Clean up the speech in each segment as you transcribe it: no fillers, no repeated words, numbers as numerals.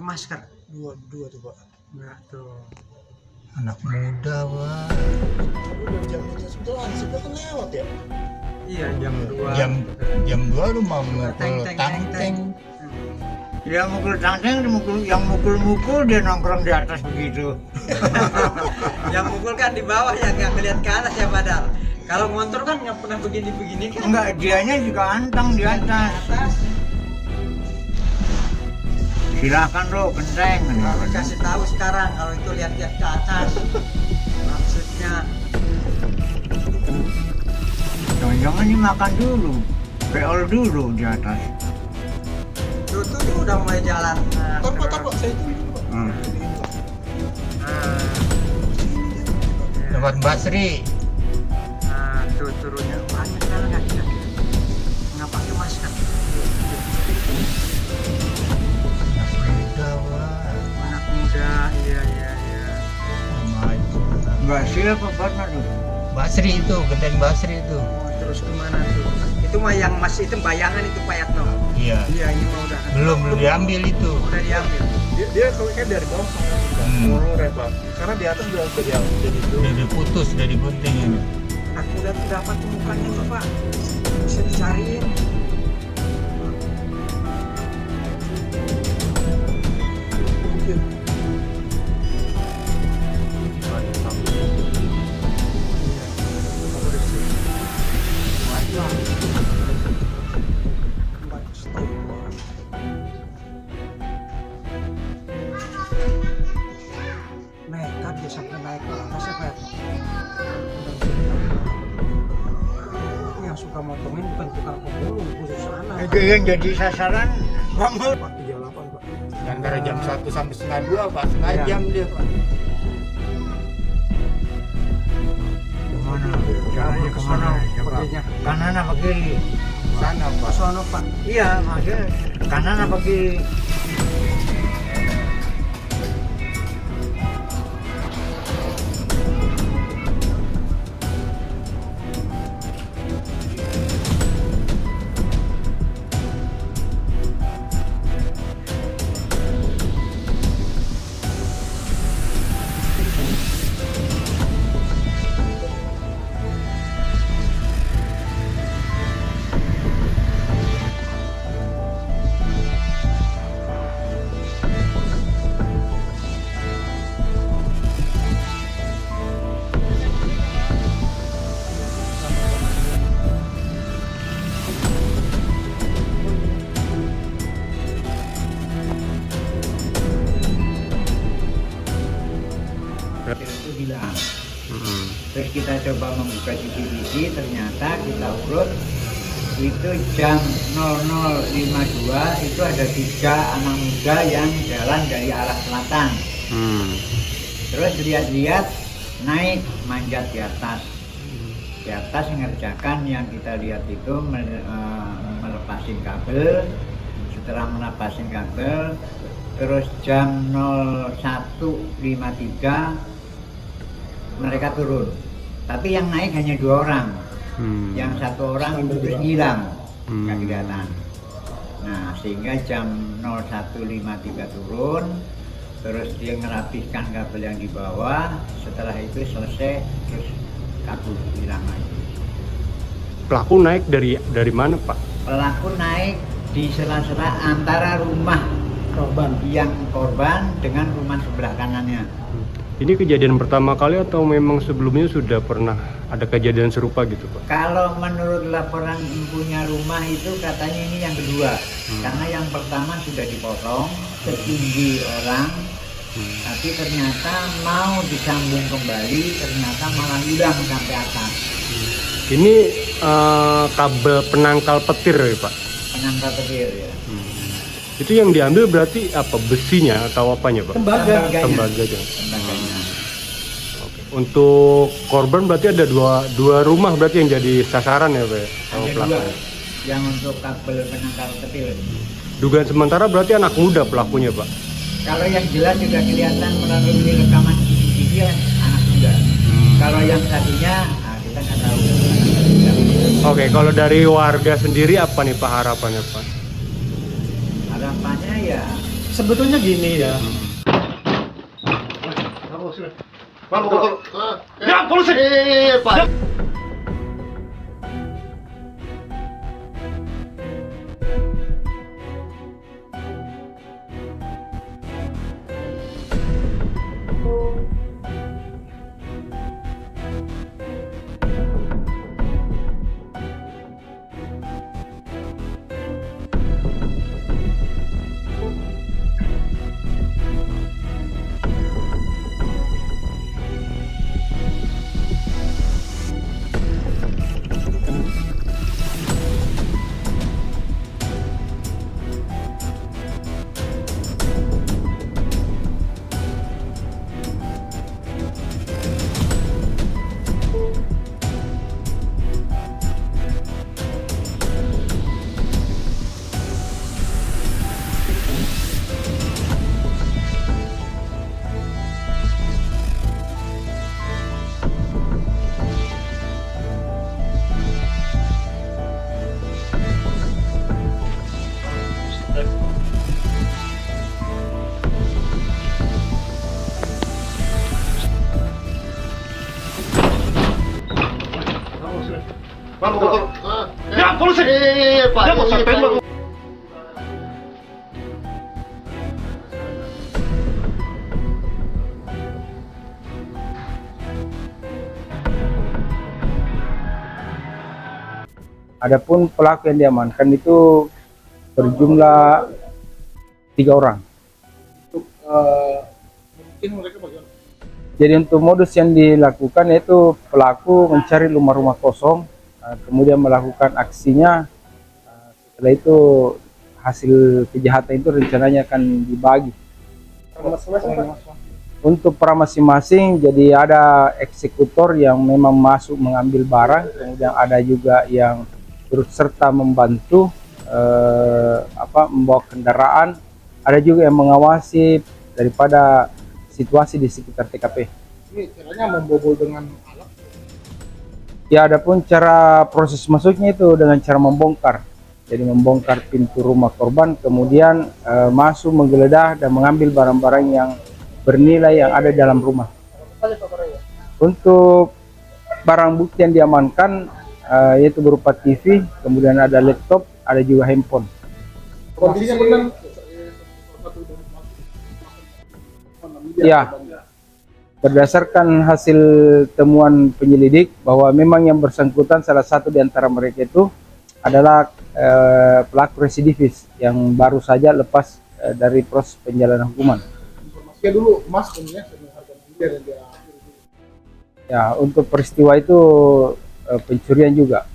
masker. Dua tuh Pak. Enggak tuh. Anak muda Pak. Udah jam itu sebetulnya sudah kan lewat ya. Iya jam 2. Jam 2 lu mau mukul Teng, teng, teng, tang-teng. Dia mukul tangteng, yang mukul dia nongkrong di atas begitu. Yang mukul kan di bawah ya, nggak ngeliat ke atas ya padahal. Kalau motor kan nggak pernah begini-begini kan. Enggak, dianya juga anteng di atas. Silakan lo, kenteng. Harus kasih tahu sekarang kalau itu lihat-lihat ke atas. Maksudnya Jangan-jangan ini makan dulu, peol dulu di atas. tuh udah mulai jalan. Nah, Tar Pak, saya tunggu dulu Pak. Hmm. Ini, Pak. Tempat Mbak Sri. Nah, tuh turunnya banyak jalan kaki. Nggak pakai masker. Anak muda Pak. Anak muda, iya. Maju. Enggak siapa pernah tuh. Mbak Sri itu, genteng Mbak Sri itu. Oh, terus kemana tuh? Itu mah yang masih itu bayangan itu Pak Yatno. Iya. Iya, ini mah udah. Belum diambil itu. Udah diambil. Dia kalau kayak dari bawah ngulur ya Pak. Karena di atas udah diambil jadi itu. Udah diputus, udah digunting ini. Anak muda tuh dapat tuh mukanya tuh Pak. Bisa dicariin. Mungkin. Nekat dia sampai naik ke atas ya Pak. Yang suka motongin bukan tukang pemulung, khusus anak. Itu yang jadi sasaran. Pak 38 Pak. Antara jam 1 sampai setengah 2 Pak, setengah Iya. jam dia Pak. Kemana? Jalannya kemana? Coba. Perginya Kanan apa kiri? Sana ke Pak. sono Pak. Iya, maksudnya kanan apa kiri? Itu hilang. Terus kita coba membuka CCTV, ternyata kita urut itu jam 00.52 itu ada 3 anak muda yang jalan dari arah selatan. Terus lihat-lihat naik manjat di atas. Di atas mengerjakan yang kita lihat itu melepasin kabel. Setelah melepasin kabel, terus jam 01.53 mereka turun. Tapi yang naik hanya 2 orang. Yang 1 orang itu terus hilang, nggak kelihatan. Nah, sehingga jam 01.53 turun, terus dia ngerapihkan kabel yang di bawah. Setelah itu selesai, terus kabur hilang lagi. Pelaku naik dari mana Pak? Pelaku naik di sela-sela antara rumah yang korban dengan rumah sebelah kanannya. Ini kejadian pertama kali atau memang sebelumnya sudah pernah ada kejadian serupa gitu Pak? Kalau menurut laporan punya rumah itu katanya ini yang kedua. Karena yang pertama sudah dipotong setinggi orang, tapi ternyata mau disambung kembali, ternyata malah hilang sampai atas. Ini kabel penangkal petir ya Pak? Penangkal petir ya. Itu yang diambil berarti apa, besinya atau apanya Pak? Tembaganya. Tembaganya. Tembaganya. Oke. Untuk korban berarti ada dua rumah berarti yang jadi sasaran ya Pak? Ada 2 yang untuk kabel penangkal petir. Dugaan sementara berarti anak muda pelakunya Pak? Kalau yang jelas sudah kelihatan melalui rekaman CCTV ya, anak muda. Kalau yang satunya, kita nggak tahu. Oke, kalau dari warga sendiri apa nih Pak harapannya Pak? Harapannya ya sebetulnya gini ya. Ya, polisi. Pak. Ya, polisi. Pak. Mau sampein, Bang. Adapun pelaku yang diamankan itu berjumlah 3 orang. Mungkin mereka bagaimana? Jadi untuk modus yang dilakukan yaitu pelaku mencari rumah-rumah kosong, kemudian melakukan aksinya. Setelah itu hasil kejahatan itu rencananya akan dibagi. Untuk para masing-masing, jadi ada eksekutor yang memang masuk mengambil barang, kemudian ada juga yang turut serta membantu membawa kendaraan, ada juga yang mengawasi daripada situasi di sekitar TKP. Ini caranya membobol dengan alat. Ya, adapun cara proses masuknya itu dengan cara membongkar. Jadi membongkar pintu rumah korban, kemudian masuk menggeledah dan mengambil barang-barang yang bernilai yang ada dalam rumah. Untuk barang bukti yang diamankan yaitu berupa TV, kemudian ada laptop, ada juga handphone. Kondisinya benar. Ya, berdasarkan hasil temuan penyelidik bahwa memang yang bersangkutan salah satu di antara mereka itu adalah pelaku residivis yang baru saja lepas dari proses penjalanan hukuman. Informasinya dulu Mas punya dan dia. Ya, untuk peristiwa itu pencurian juga.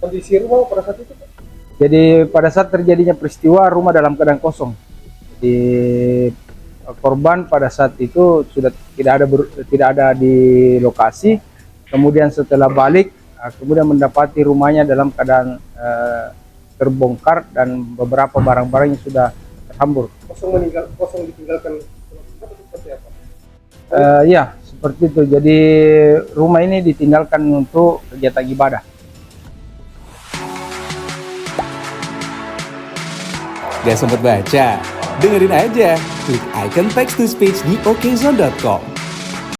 Kondisi rumah pada saat itu, Pak? Jadi pada saat terjadinya peristiwa rumah dalam keadaan kosong. Di korban pada saat itu sudah tidak ada di lokasi. Kemudian setelah balik, kemudian mendapati rumahnya dalam keadaan terbongkar dan beberapa barang-barang yang sudah terhambur. Kosong ditinggalkan seperti apa? Ya, seperti itu. Jadi rumah ini ditinggalkan untuk kegiatan ibadah. Gak sempet baca? Dengerin aja, klik icon text to speech di okezone.com.